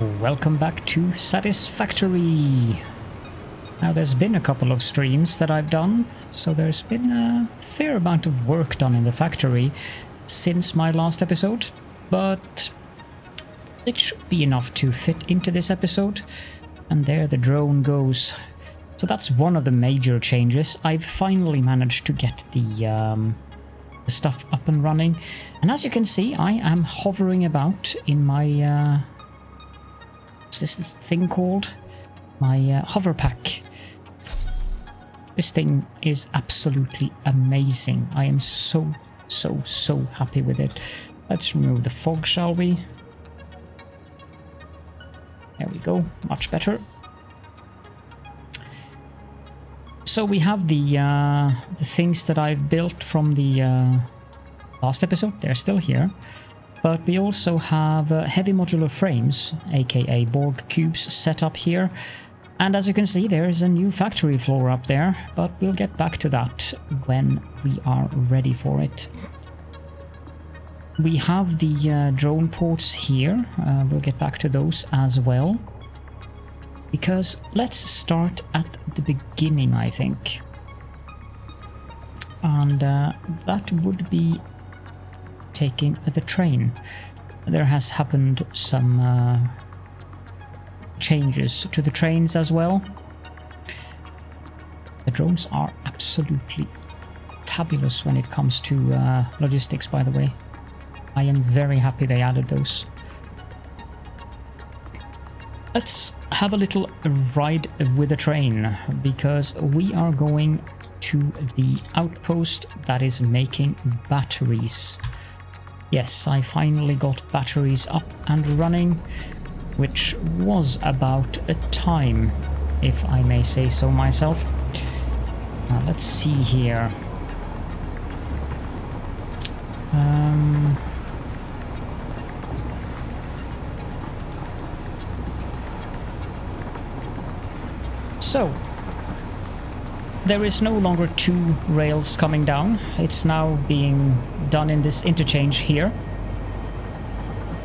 Welcome back to Satisfactory. Now there's been a couple of streams that I've done, so there's been a fair amount of work done in the factory since my last episode, but it should be enough to fit into this episode. And there the drone goes. So that's one of the major changes. I've finally managed to get the stuff up and running, and as you can see, I am hovering about in my what's this thing called? My hover pack. This thing is absolutely amazing. I am so happy with it. Let's remove the fog, shall we? There we go, much better. So we have the things that I've built from the last episode. They're still here. But we also have heavy modular frames, aka Borg cubes, set up here. And as you can see, there is a new factory floor up there, but we'll get back to that when we are ready for it. We have the drone ports here. We'll get back to those as well. Because let's start at the beginning, I think. And that would be taking the train. There has happened some changes to the trains as well. The drones are absolutely fabulous when it comes to logistics, by the way. I am very happy they added those. Let's have a little ride with the train, because we are going to the outpost that is making batteries. Yes, I finally got batteries up and running, which was about a time, if I may say so myself. Now let's see here. So, there is no longer two rails coming down. It's now being done in this interchange here.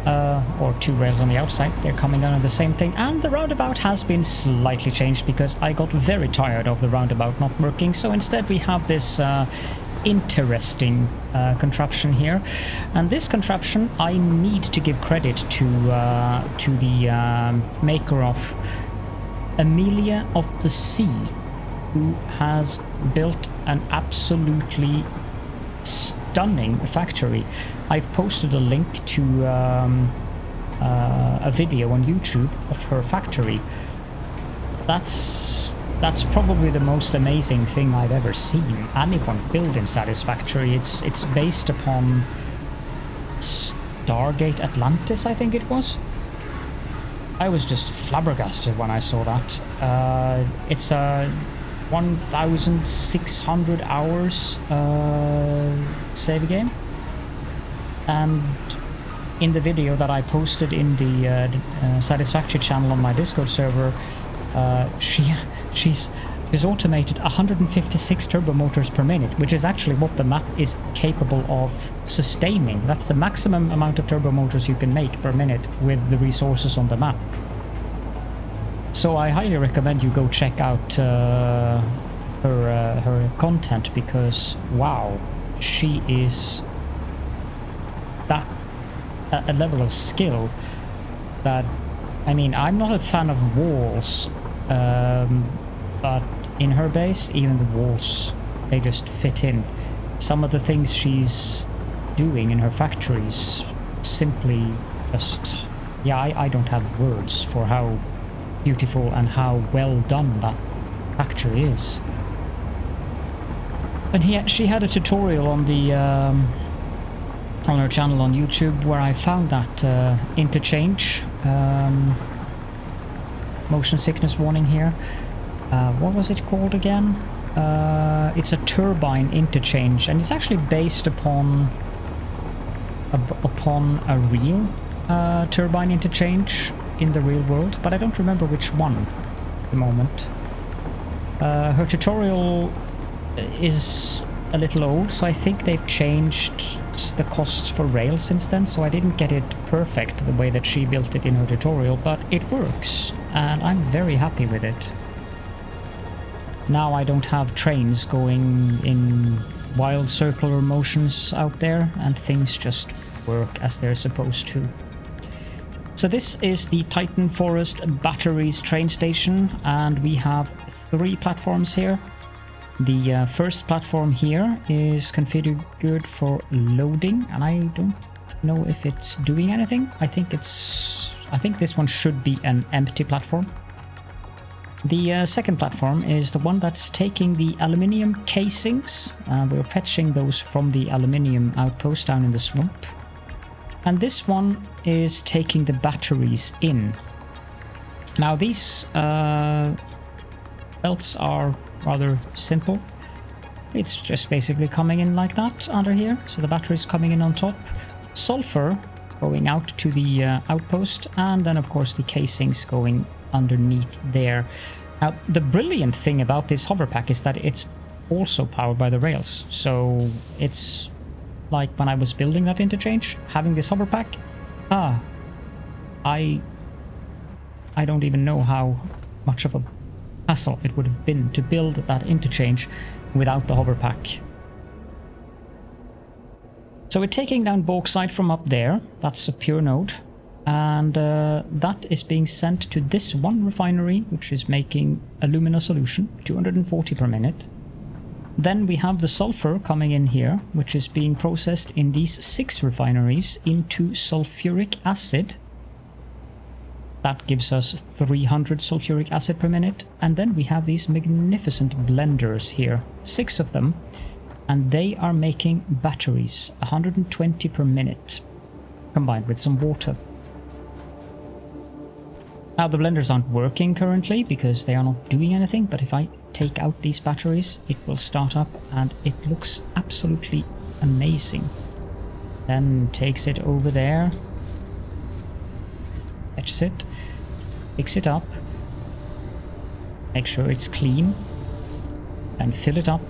Or two rails on the outside. They're coming down on the same thing. And the roundabout has been slightly changed because I got very tired of the roundabout not working. So instead we have this interesting contraption here. And this contraption, I need to give credit to the maker of Amelia of the Sea, who has built an absolutely stunning factory. I've posted a link to a video on YouTube of her factory. That's probably the most amazing thing I've ever seen anyone build in Satisfactory. It's based upon Stargate Atlantis, I think it was. I was just flabbergasted when I saw that. It's a 1,600 hours save game, and in the video that I posted in the Satisfactory channel on my Discord server, she's automated 156 turbo motors per minute, which is actually what the map is capable of sustaining. That's the maximum amount of turbo motors you can make per minute with the resources on the map. So I highly recommend you go check out her content, because wow, she is that a level of skill that, I mean, I'm not a fan of walls, but in her base, even the walls, they just fit in. Some of the things she's doing in her factories simply just, yeah, I don't have words for how beautiful and how well done that factory is. And she had a tutorial on the on her channel on YouTube where I found that interchange. Motion sickness warning here. What was it called again? It's a turbine interchange, and it's actually based upon a real turbine interchange in the real world, but I don't remember which one at the moment. Her tutorial is a little old, so I think they've changed the costs for rail since then, so I didn't get it perfect the way that she built it in her tutorial, but it works, and I'm very happy with it. Now I don't have trains going in wild circular motions out there, and things just work as they're supposed to. So this is the Titan Forest Batteries train station, and we have 3 platforms here. The first platform here is configured for loading, and I don't know if it's doing anything. I think this one should be an empty platform. The second platform is the one that's taking the aluminium casings. We're fetching those from the aluminium outpost down in the swamp. And this one is taking the batteries in. Now these belts are rather simple. It's just basically coming in like that under here. So the battery's coming in on top. Sulfur going out to the outpost, and then of course the casings going underneath there. Now the brilliant thing about this hover pack is that it's also powered by the rails. So it's like when I was building that interchange, having this hover pack, I don't even know how much of a hassle it would have been to build that interchange without the hover pack. So we're taking down bauxite from up there. That's a pure node, and that is being sent to this one refinery, which is making alumina solution, 240 per minute. Then we have the sulfur coming in here, which is being processed in these 6 refineries into sulfuric acid. That gives us 300 sulfuric acid per minute. And then we have these magnificent blenders here, 6 of them, and they are making batteries, 120 per minute, combined with some water. Now the blenders aren't working currently because they are not doing anything, but if I take out these batteries, it will start up, and it looks absolutely amazing. Then takes it over there, fetches it, picks it up, make sure it's clean, and fill it up,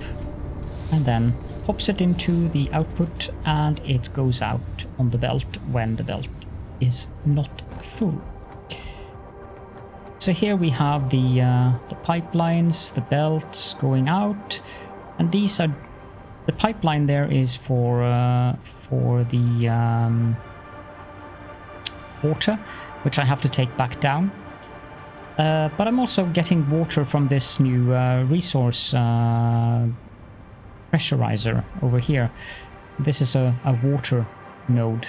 and then pops it into the output, and it goes out on the belt when the belt is not full. So here we have the pipelines, the belts going out, and these are the pipeline there is for the water, which I have to take back down. But I'm also getting water from this new resource pressurizer over here. This is a water node.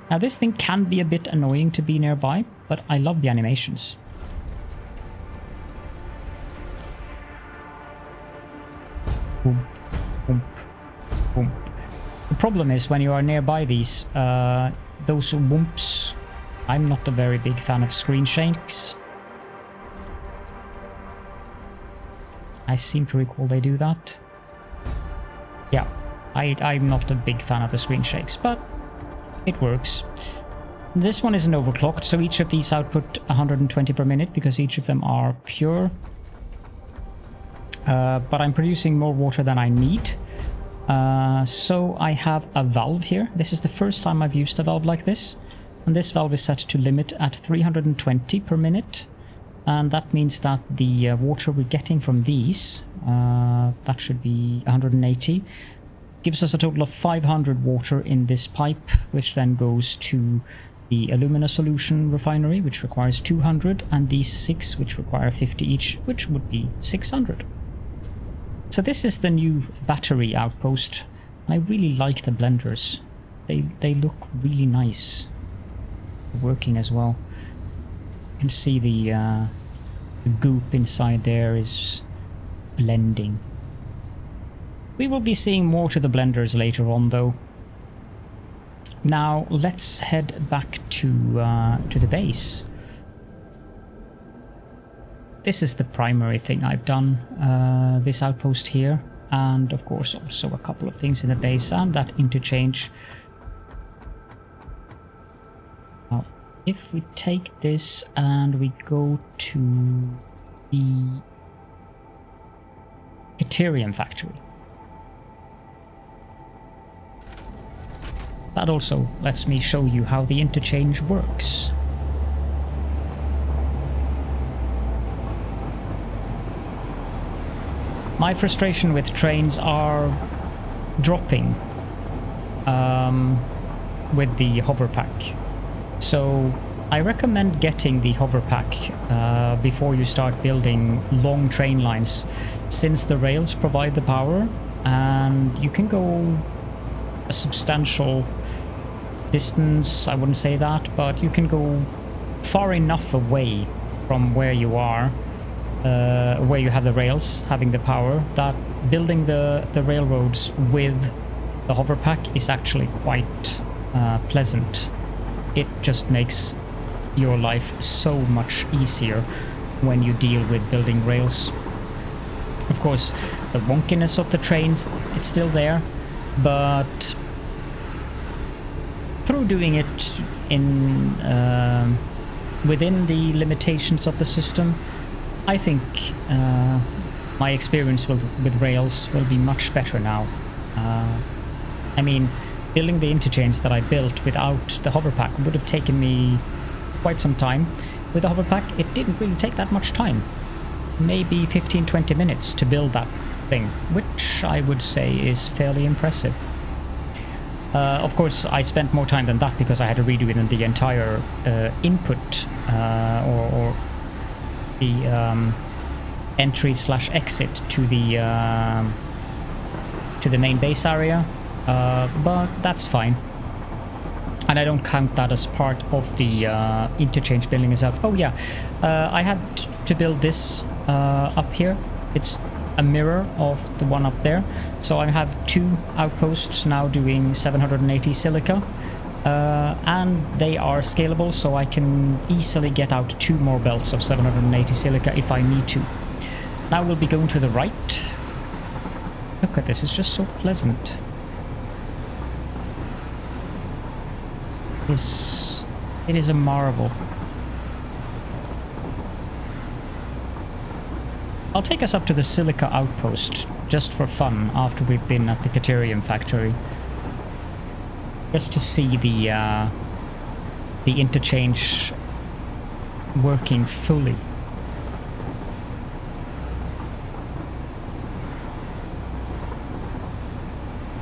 Now this thing can be a bit annoying to be nearby, but I love the animations. Boom, boom, boom. The problem is when you are nearby these, those whoops. I'm not a very big fan of screen shakes. I seem to recall they do that. Yeah, I'm not a big fan of the screen shakes, but it works. This one isn't overclocked, so each of these output 120 per minute because each of them are pure. But I'm producing more water than I need. So I have a valve here. This is the first time I've used a valve like this. And this valve is set to limit at 320 per minute. And that means that the water we're getting from these, that should be 180, gives us a total of 500 water in this pipe, which then goes to the alumina solution refinery, which requires 200, and these 6, which require 50 each, which would be 600. So this is the new battery outpost. I really like the blenders. They look really nice. Working as well. You can see the goop inside there is blending. We will be seeing more to the blenders later on though. Now let's head back to the base. This is the primary thing I've done, this outpost here, and of course also a couple of things in the base and that interchange. Now, if we take this and we go to the Caledorn factory, that also lets me show you how the interchange works. My frustration with trains are dropping with the hover pack. So I recommend getting the hover pack before you start building long train lines, since the rails provide the power and you can go a substantial distance. I wouldn't say that, but you can go far enough away from where you are, where you have the rails having the power, that building the railroads with the hover pack is actually quite pleasant. It just makes your life so much easier when you deal with building rails. Of course, the wonkiness of the trains, it's still there, but through doing it in within the limitations of the system, I think my experience with rails will be much better now. I mean, building the interchange that I built without the hover pack would have taken me quite some time. With the hover pack, it didn't really take that much time. Maybe 15-20 minutes to build that thing, which I would say is fairly impressive. Of course, I spent more time than that because I had to redo it in the entire input or the entry/exit to the main base area, but that's fine. And I don't count that as part of the interchange building itself. Oh yeah, I had to build this up here. It's a mirror of the one up there. So I have 2 outposts now doing 780 silica. And they are scalable, so I can easily get out 2 more belts of 780 silica if I need to. Now we'll be going to the right. Look at this, it's just so pleasant. It is a marvel. I'll take us up to the silica outpost, just for fun, after we've been at the Caterium factory. Just to see the interchange working fully.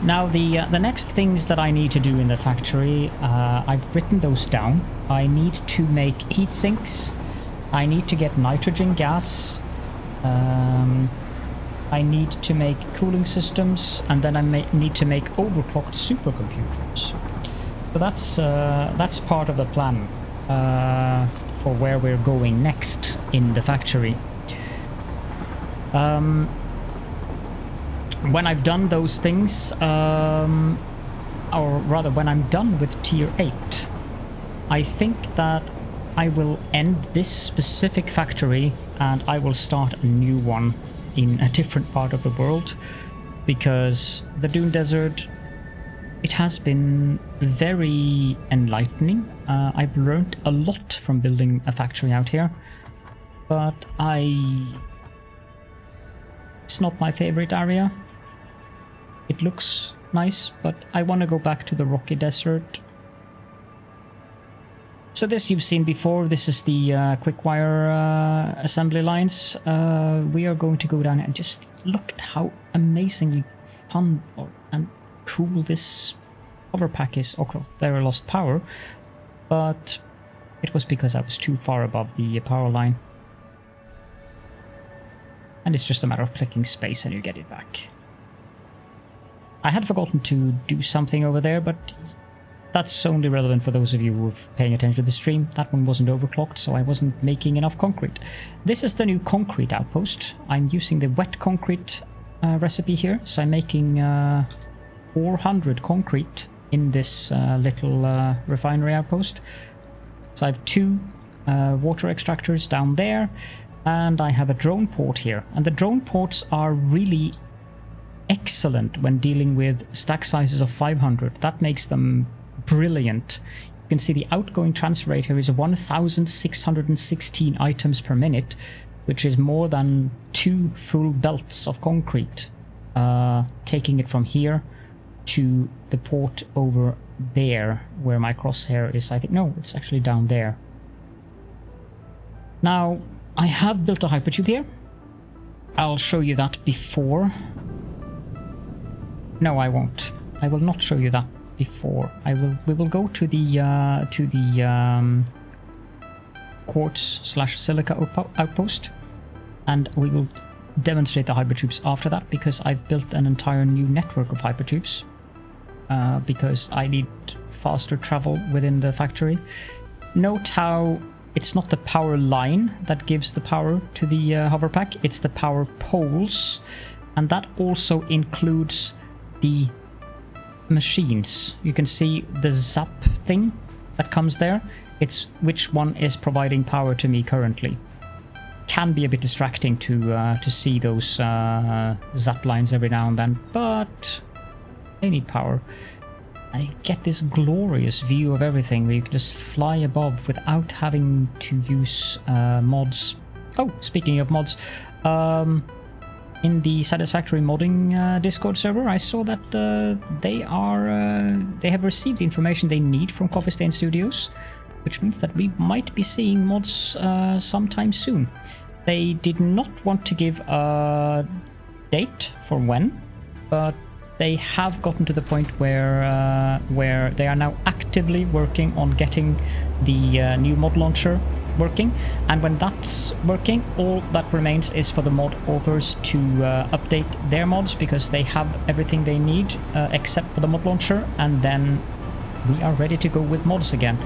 Now the next things that I need to do in the factory, I've written those down. I need to make heat sinks. I need to get nitrogen gas. I need to make cooling systems, and then I need to make overclocked supercomputers. So that's part of the plan for where we're going next in the factory. When I've done those things, or rather when I'm done with tier 8, I think that I will end this specific factory and I will start a new one in a different part of the world, because the Dune Desert, it has been very enlightening. I've learned a lot from building a factory out here, but it's not my favorite area. It looks nice, but I want to go back to the rocky desert. So this you've seen before. This is the quick-wire assembly lines. We are going to go down and just look at how amazingly fun and cool this hover pack is. Okay, there I lost power, but it was because I was too far above the power line. And it's just a matter of clicking space and you get it back. I had forgotten to do something over there, but that's only relevant for those of you who are paying attention to the stream. That one wasn't overclocked, so I wasn't making enough concrete. This is the new concrete outpost. I'm using the wet concrete recipe here, so I'm making 400 concrete in this little refinery outpost. So I have 2 water extractors down there, and I have a drone port here. And the drone ports are really excellent when dealing with stack sizes of 500. That makes them brilliant. You can see the outgoing transfer rate here is 1,616 items per minute, which is more than 2 full belts of concrete, taking it from here to the port over there, where my crosshair is, I think. No, it's actually down there. Now, I have built a hypertube here. I'll show you that before. No, I won't. I will not show you that before. We will go to the quartz/silica outpost, and we will demonstrate the hypertubes after that, because I've built an entire new network of hypertubes, because I need faster travel within the factory. Note how it's not the power line that gives the power to the hover pack, it's the power poles, and that also includes the machines. You can see the zap thing that comes there. It's which one is providing power to me currently. Can be a bit distracting to see those zap lines every now and then, but they need power. And you get this glorious view of everything where you can just fly above without having to use mods. Oh, speaking of mods, in the Satisfactory modding Discord server, I saw that they have received the information they need from Coffee Stain Studios, which means that we might be seeing mods sometime soon. They did not want to give a date for when, but they have gotten to the point where they are now actively working on getting the new mod launcher working, and when that's working, all that remains is for the mod authors to update their mods, because they have everything they need except for the mod launcher, and then we are ready to go with mods again.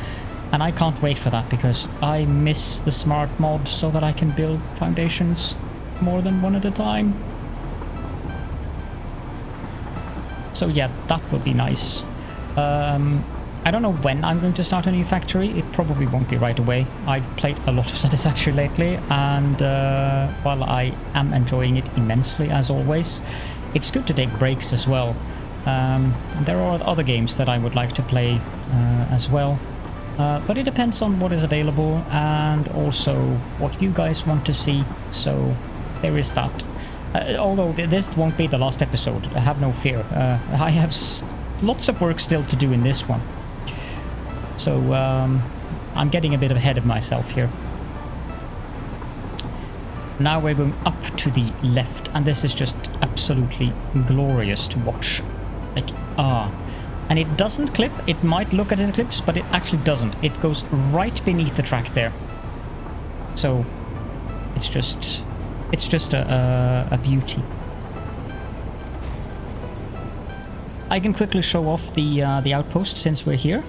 And I can't wait for that, because I miss the smart mod so that I can build foundations more than one at a time. So yeah, that would be nice. I don't know when I'm going to start a new factory. It probably won't be right away. I've played a lot of Satisfactory lately, and while I am enjoying it immensely as always, it's good to take breaks as well. And there are other games that I would like to play as well. But it depends on what is available and also what you guys want to see, so there is that. Although this won't be the last episode, have no fear. I have lots of work still to do in this one. So I'm getting a bit ahead of myself here. Now we're going up to the left, and this is just absolutely glorious to watch. Like, and it doesn't clip. It might look at it clips, but it actually doesn't. It goes right beneath the track there. So it's just a beauty. I can quickly show off the outpost since we're here.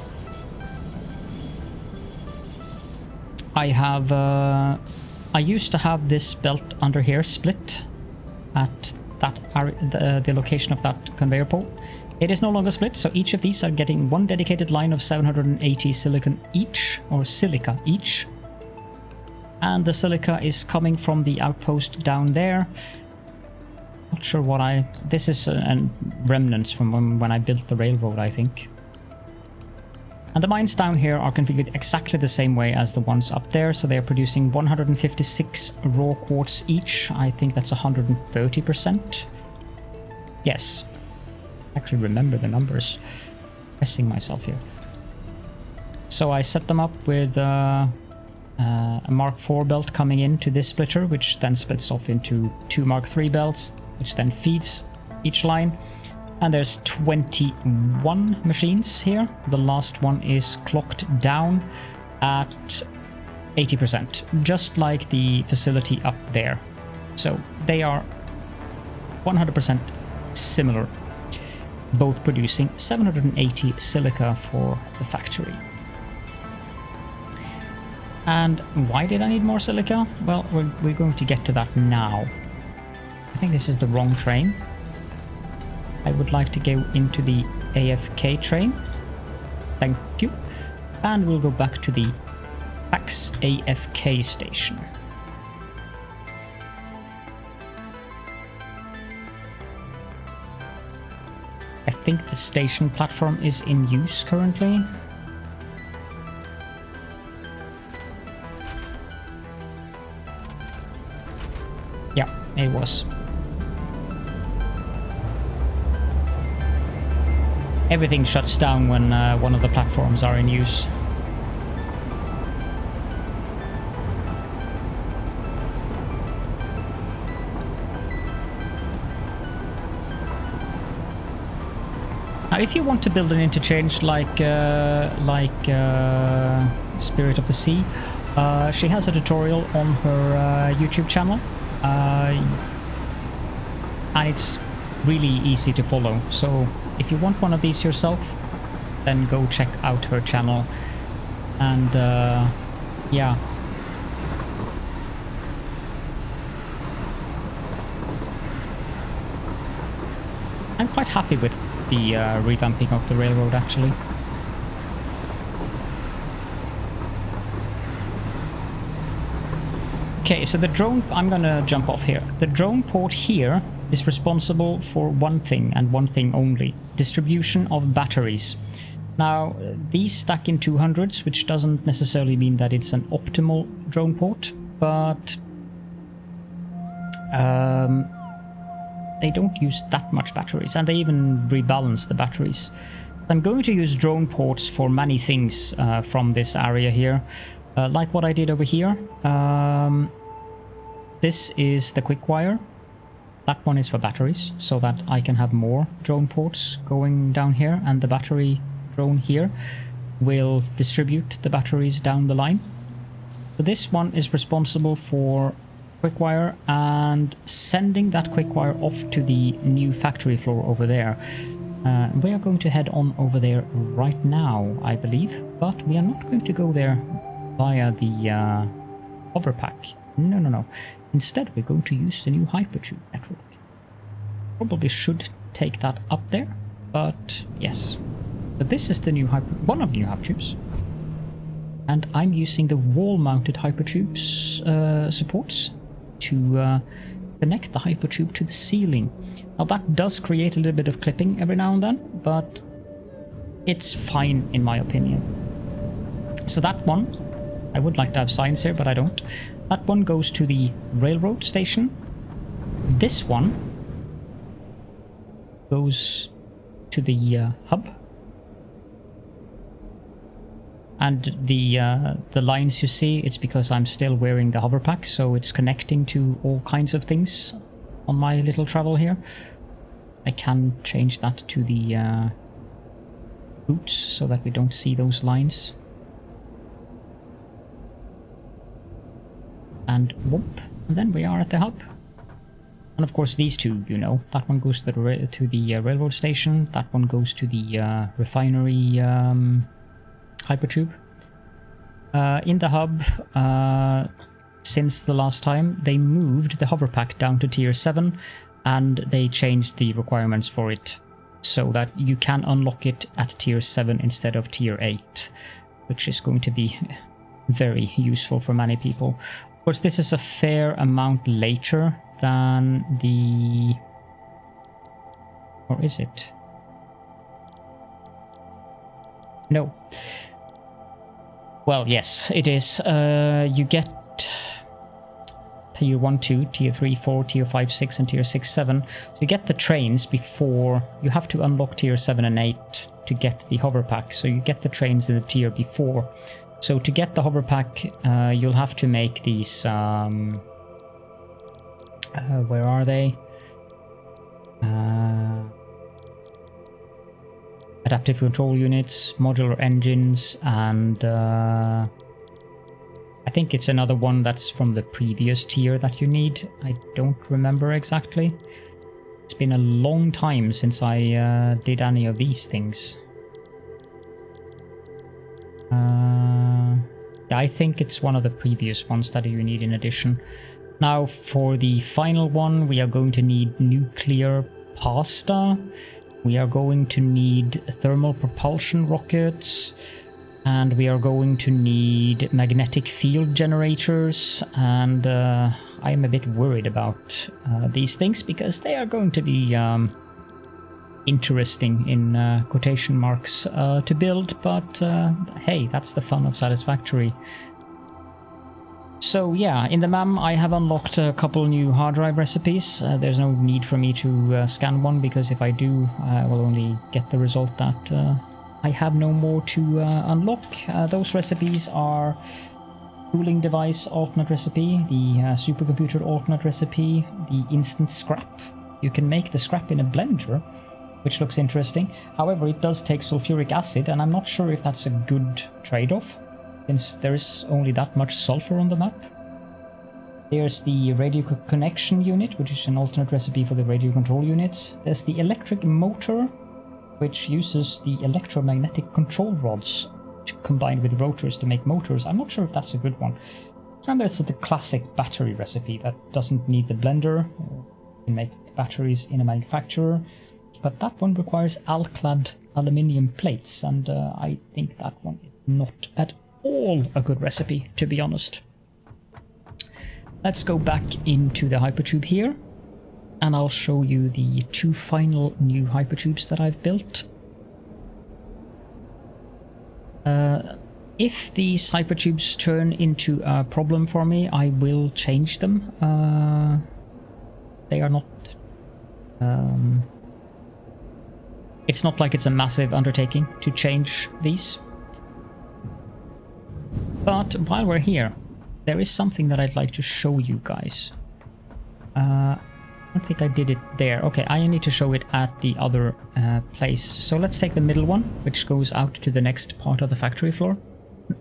I used to have this belt under here split at that area, the location of that conveyor pole. It is no longer split, so each of these are getting one dedicated line of 780 silicon each, or silica each. And the silica is coming from the outpost down there. Not sure what this is remnants from when I built the railroad, I think. And the mines down here are configured exactly the same way as the ones up there, so they are producing 156 raw quartz each. I think that's 130%. Yes. Actually remember the numbers. Pressing myself here. So I set them up with a Mark IV belt coming into this splitter, which then splits off into two Mark III belts, which then feeds each line. And there's 21 machines here. The last one is clocked down at 80%, just like the facility up there. So they are 100% similar, both producing 780 silica for the factory. And why did I need more silica? Well, we're going to get to that now. I think this is the wrong train. I would like to go into the AFK train. Thank you. And we'll go back to the Fax AFK station. I think the station platform is in use currently. Yeah, it was. everything shuts down when one of the platforms are in use. Now, if you want to build an interchange like Spirit of the Sea, she has a tutorial on her YouTube channel, and it's really easy to follow. So if you want one of these yourself, then go check out her channel. And yeah. I'm quite happy with the revamping of the railroad, actually. Okay, so the drone... I'm gonna jump off here. The drone port here is responsible for one thing, and one thing only. Distribution of batteries. Now, these stack in 200s, which doesn't necessarily mean that it's an optimal drone port, but... they don't use that much batteries, and they even rebalance the batteries. I'm going to use drone ports for many things from this area here, like what I did over here. This is the quick wire. That one is for batteries, so that I can have more drone ports going down here, and the battery drone here will distribute the batteries down the line. So this one is responsible for quick wire and sending that quick wire off to the new factory floor over there. We are going to head on over there right now, I believe, but we are not going to go there via the hoverpack. No. Instead, we're going to use the new hypertube network. Probably should take that up there, but yes. But this is the new one of the new hypertubes. And I'm using the wall-mounted hypertubes supports to connect the hypertube to the ceiling. Now that does create a little bit of clipping every now and then, but it's fine in my opinion. So that one, I would like to have signs here, but I don't. That one goes to the railroad station. This one goes to the hub. And the lines you see, it's because I'm still wearing the hoverpack, so it's connecting to all kinds of things on my little travel here. I can change that to the boots so that we don't see those lines. And whoop, and then we are at the hub. And of course these two, you know, that one goes to the railroad station, that one goes to the refinery hypertube. In the hub, since the last time, they moved the hoverpack down to tier 7 and they changed the requirements for it so that you can unlock it at tier 7 instead of tier 8, which is going to be very useful for many people. Of course, this is a fair amount later than the... Or is it? No. Well, yes, it is. You get tier 1, 2, tier 3, 4, tier 5, 6, and tier 6, 7. So you get the trains before... You have to unlock tier 7 and 8 to get the hoverpack. So you get the trains in the tier before. So to get the hoverpack, you'll have to make these... where are they? Adaptive control units, modular engines, and I think it's another one that's from the previous tier that you need. I don't remember exactly. It's been a long time since I did any of these things. Yeah, I think it's one of the previous ones that you need in addition. Now for the final one, we are going to need nuclear pasta. We are going to need thermal propulsion rockets, and we are going to need magnetic field generators, and I am a bit worried about these things because they are going to be interesting in quotation marks to build, but hey, that's the fun of Satisfactory. So yeah, in the MAM I have unlocked a couple new hard drive recipes. There's no need for me to scan one, because if I do, I will only get the result that I have no more to unlock. Those recipes are cooling device alternate recipe, the supercomputer alternate recipe, the instant scrap. You can make the scrap in a blender, which looks interesting. However, it does take sulfuric acid, and I'm not sure if that's a good trade-off, since there is only that much sulfur on the map. There's the radio connection unit, which is an alternate recipe for the radio control units. There's the electric motor, which uses the electromagnetic control rods combined with rotors to make motors. I'm not sure if that's a good one. And there's the classic battery recipe that doesn't need the blender. You can make batteries in a manufacturer, but that one requires alclad aluminium plates, and I think that one is not at all a good recipe, to be honest. Let's go back into the hypertube here, and I'll show you the 2 final new hypertubes that I've built. If these hypertubes turn into a problem for me, I will change them. They are not... it's not like it's a massive undertaking to change these. But while we're here, there is something that I'd like to show you guys. I don't think I did it there. Okay, I need to show it at the other place. So let's take the middle one, which goes out to the next part of the factory floor.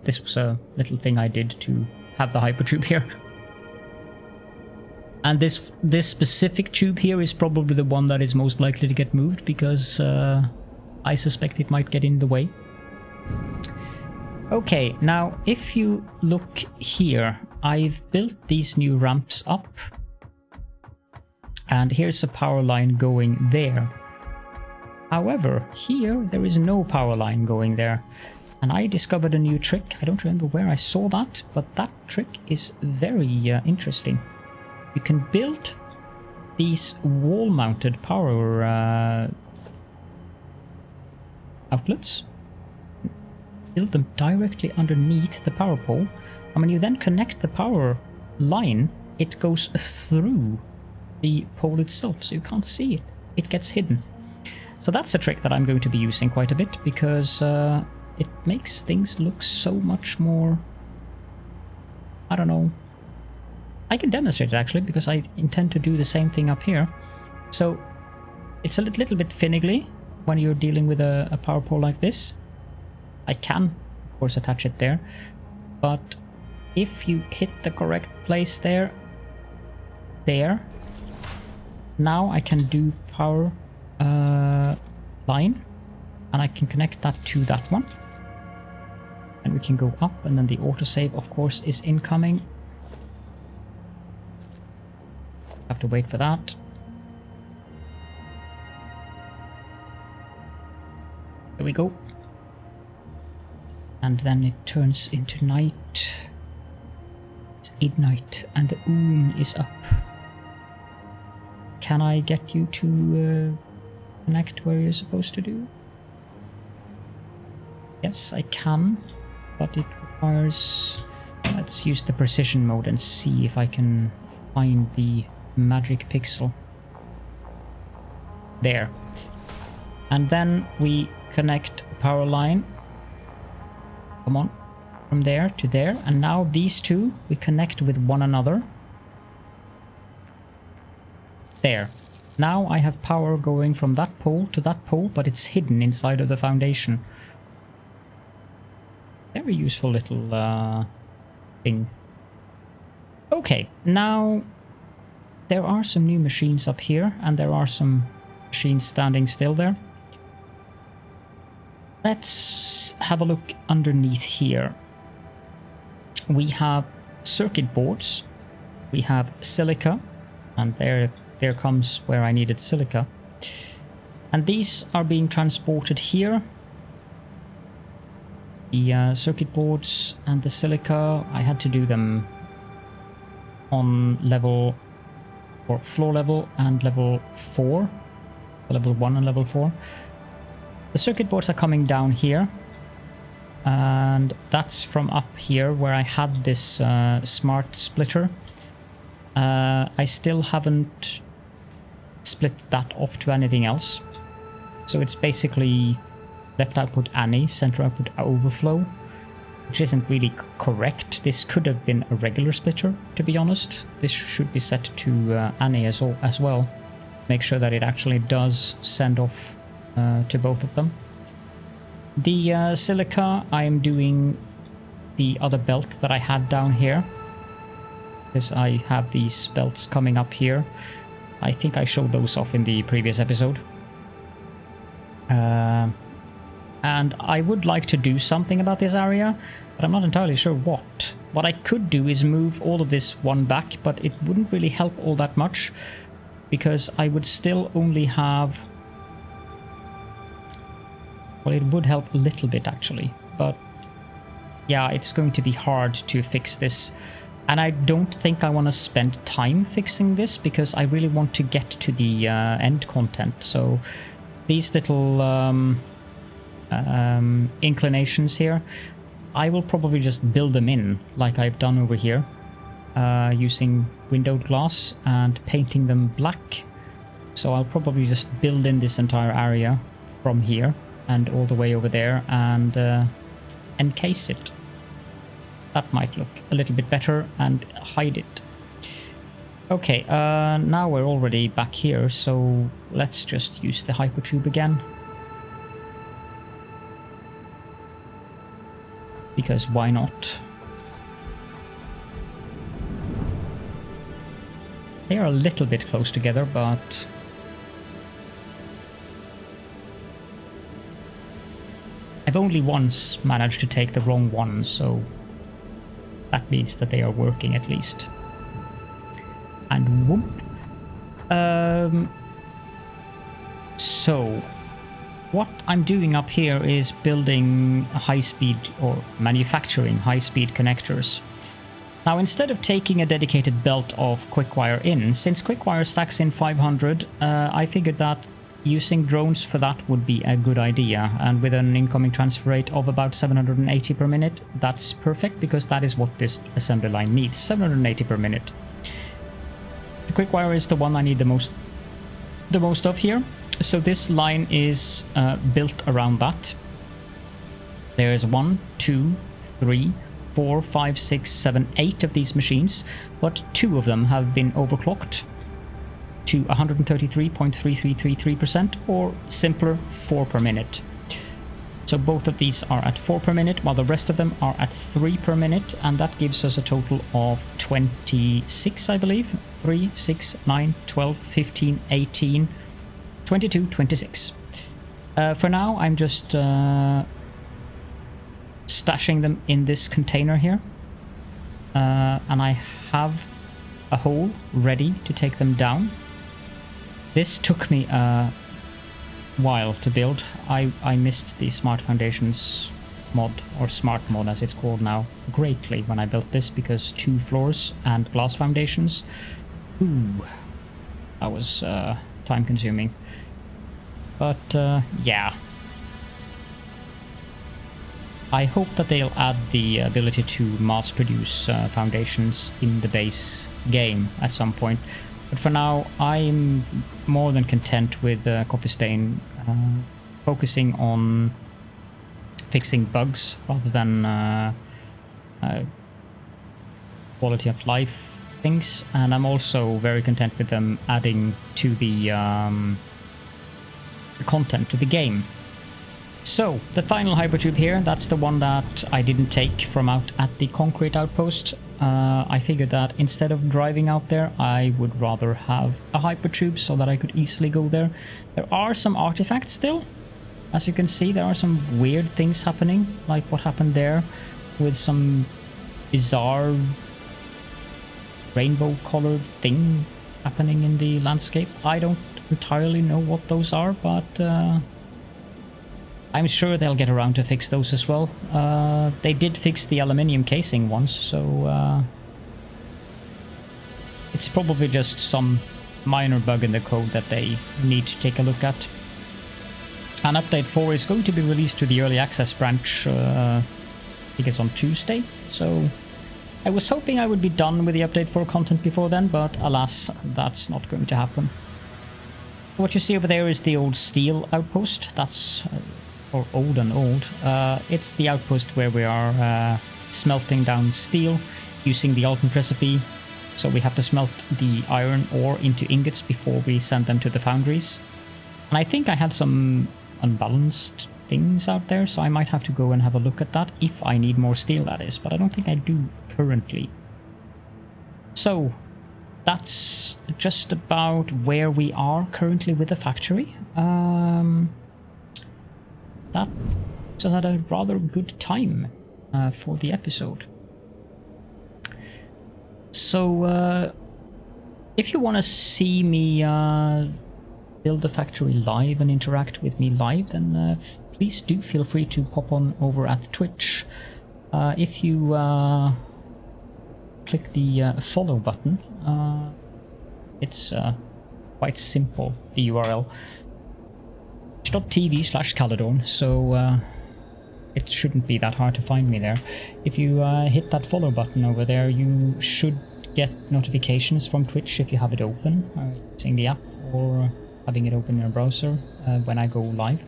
This was a little thing I did to have the hypertube here. And this specific tube here is probably the one that is most likely to get moved, because I suspect it might get in the way. Okay, now if you look here, I've built these new ramps up. And here's a power line going there. However, here there is no power line going there. And I discovered a new trick. I don't remember where I saw that, but that trick is very interesting. You can build these wall-mounted power outlets. Build them directly underneath the power pole. And when you then connect the power line, it goes through the pole itself, so you can't see it. It gets hidden. So that's a trick that I'm going to be using quite a bit, because it makes things look so much more... I don't know. I can demonstrate it actually, because I intend to do the same thing up here. So it's a little bit finicky when you're dealing with a power pole like this. I can, of course, attach it there, but if you hit the correct place there, now I can do power line, and I can connect that to that one. And we can go up, and then the autosave, of course, is incoming. Have to wait for that. There we go. And then it turns into night. It's midnight, and the moon is up. Can I get you to connect where you're supposed to do? Yes, I can, but it requires... Let's use the precision mode and see if I can find the magic pixel. There. And then we connect power line. Come on. From there to there. And now these two, we connect with one another. There. Now I have power going from that pole to that pole, but it's hidden inside of the foundation. Very useful little thing. Okay, now there are some new machines up here, and there are some machines standing still there. Let's have a look underneath here. We have circuit boards, we have silica, and there comes where I needed silica. And these are being transported here. The circuit boards and the silica, I had to do them on level, or floor level and level 4. Level 1 and level 4. The circuit boards are coming down here. And that's from up here where I had this smart splitter. I still haven't split that off to anything else. So it's basically left output any, center output overflow, which isn't really correct. This could have been a regular splitter, to be honest. This should be set to any as well. Make sure that it actually does send off to both of them. The silica, I'm doing the other belt that I had down here, because I have these belts coming up here. I think I showed those off in the previous episode. And I would like to do something about this area, but I'm not entirely sure what. What I could do is move all of this one back, but it wouldn't really help all that much, because I would still only have... Well, it would help a little bit, actually, but yeah, it's going to be hard to fix this. And I don't think I want to spend time fixing this, because I really want to get to the end content. So these little inclinations here, I will probably just build them in, like I've done over here, using windowed glass and painting them black. So I'll probably just build in this entire area from here and all the way over there and encase it. That might look a little bit better, and hide it. Okay, now we're already back here, so let's just use the hypertube again. Because why not? They are a little bit close together, but... I've only once managed to take the wrong one, so that means that they are working at least. And whoop. So what I'm doing up here is building high-speed, or manufacturing high-speed connectors. Now, instead of taking a dedicated belt of quick-wire in, since quick-wire stacks in 500, I figured that using drones for that would be a good idea, and with an incoming transfer rate of about 780 per minute, that's perfect, because that is what this assembly line needs, 780 per minute. The quick-wire is the one I need the most of here, so this line is built around that. There's 1, 2, 3, 4, 5, 6, 7, 8 of these machines, but 2 of them have been overclocked to 133.3333%, or simpler, 4 per minute. So both of these are at 4 per minute, while the rest of them are at 3 per minute, and that gives us a total of 26, I believe. 3, 6, 9, 12, 15, 18, 22, 26. For now, I'm just stashing them in this container here. And I have a hole ready to take them down. This took me a while to build. I missed the Smart Foundations mod, or Smart mod as it's called now, greatly when I built this, because 2 floors and glass foundations. Ooh, that was time consuming. But yeah. I hope that they'll add the ability to mass produce foundations in the base game at some point. But for now, I'm more than content with Coffee Stain focusing on fixing bugs rather than quality of life things. And I'm also very content with them adding to the content to the game. So, the final hypertube here, that's the one that I didn't take from out at the concrete outpost. I figured that instead of driving out there, I would rather have a hypertube so that I could easily go there. There are some artifacts still. As you can see, there are some weird things happening, like what happened there with some bizarre rainbow-colored thing happening in the landscape. I don't entirely know what those are, but I'm sure they'll get around to fix those as well. They did fix the aluminium casing once, so it's probably just some minor bug in the code that they need to take a look at. And update 4 is going to be released to the early access branch, I think it's on Tuesday, so I was hoping I would be done with the update 4 content before then, but alas, that's not going to happen. What you see over there is the old Steel Outpost. That's, or old and old, it's the outpost where we are smelting down steel using the Alchemist recipe. So we have to smelt the iron ore into ingots before we send them to the foundries. And I think I had some unbalanced things out there, so I might have to go and have a look at that if I need more steel, that is, but I don't think I do currently. So that's just about where we are currently with the factory. That just had a rather good time for the episode. So if you want to see me build the factory live and interact with me live, then please do feel free to pop on over at Twitch. If you click the follow button, it's quite simple, the URL. twitch.tv/Caledorn, so it shouldn't be that hard to find me there. If you hit that follow button over there, you should get notifications from Twitch if you have it open, using the app or having it open in a browser when I go live.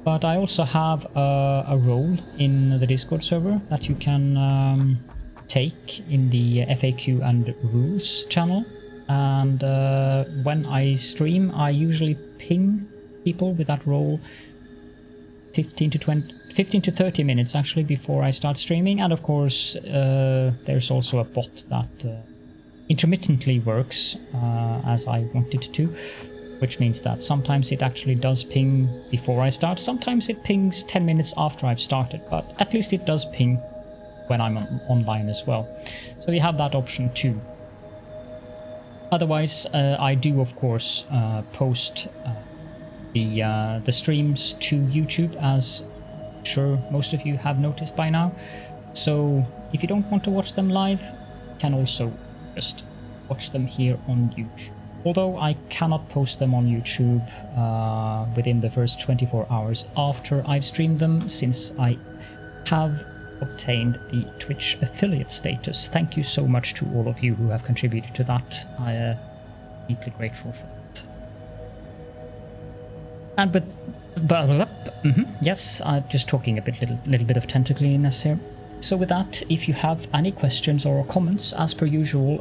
But I also have a role in the Discord server that you can take in the FAQ and rules channel. And when I stream, I usually ping people with that role 15 to 30 minutes actually before I start streaming. And of course, there's also a bot that intermittently works as I want it to, which means that sometimes it actually does ping before I start, sometimes it pings 10 minutes after I've started, but at least it does ping when I'm online as well. So you have that option too. Otherwise, I do of course post the streams to YouTube, as I'm sure most of you have noticed by now. So if you don't want to watch them live, you can also just watch them here on YouTube. Although I cannot post them on YouTube within the first 24 hours after I've streamed them, since I have obtained the Twitch affiliate status. Thank you so much to all of you who have contributed to that. I am deeply grateful for that. And yes, I'm just talking a little bit of tentacliness here. So with that, if you have any questions or comments, as per usual,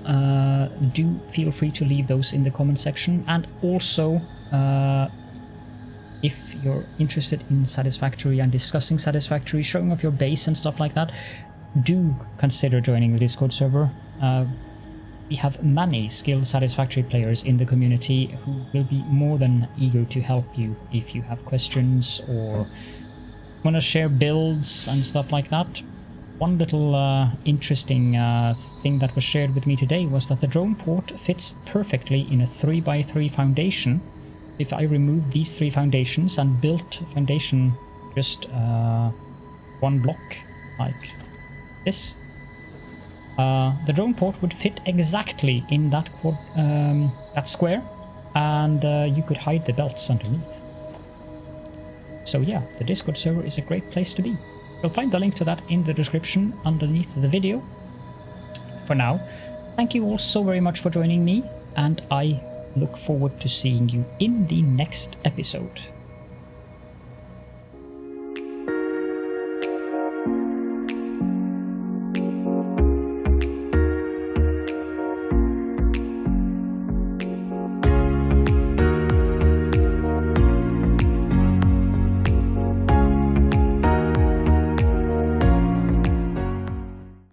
do feel free to leave those in the comment section. And also, if you're interested in Satisfactory and discussing Satisfactory, showing off your base and stuff like that, do consider joining the Discord server. We have many skilled Satisfactory players in the community who will be more than eager to help you if you have questions or want to share builds and stuff like that. One little interesting thing that was shared with me today was that the drone port fits perfectly in a 3x3 foundation. If I remove these 3 foundations and built foundation just one block like this, the drone port would fit exactly in that that square, and you could hide the belts underneath. So yeah, the Discord server is a great place to be. You'll find the link to that in the description underneath the video. For now, thank you all so very much for joining me, and I look forward to seeing you in the next episode.